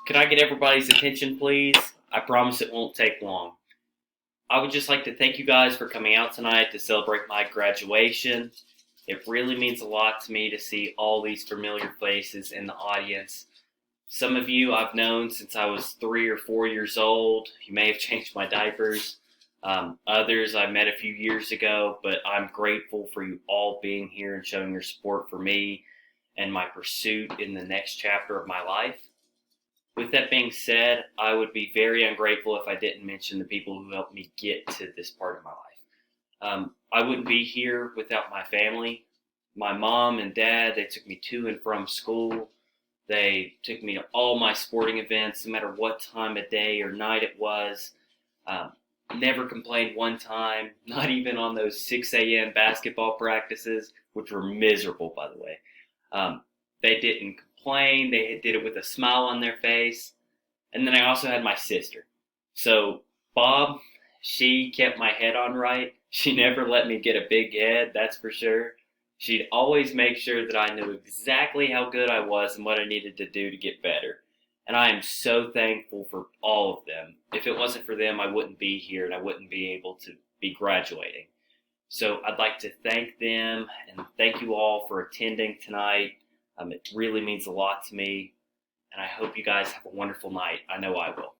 Could I get everybody's attention, please? I promise it won't take long. I would just like to thank you guys for coming out tonight to celebrate my graduation. It really means a lot to me to see all these familiar faces in the audience. Some of you I've known since I was 3 or 4 years old. You may have changed my diapers. Others I met a few years ago, but I'm grateful for you all being here and showing your support for me and my pursuit in the next chapter of my life. With that being said, I would be very ungrateful if I didn't mention the people who helped me get to this part of my life. I wouldn't be here without my family. My mom and dad, they took me to and from school. They took me to all my sporting events, no matter what time of day or night it was. Um, Never complained one time, not even on those 6 a.m. basketball practices, which were miserable, by the way. Um, they didn't complain. They did it with a smile on their face. And then I also had my sister. So Bob, she kept my head on right. She never let me get a big head, that's for sure. She'd always make sure that I knew exactly how good I was and what I needed to do to get better. And I am so thankful for all of them. If it wasn't for them, I wouldn't be here and I wouldn't be able to be graduating. So I'd like to thank them and thank you all for attending tonight. It really means a lot to me, and I hope you guys have a wonderful night. I know I will.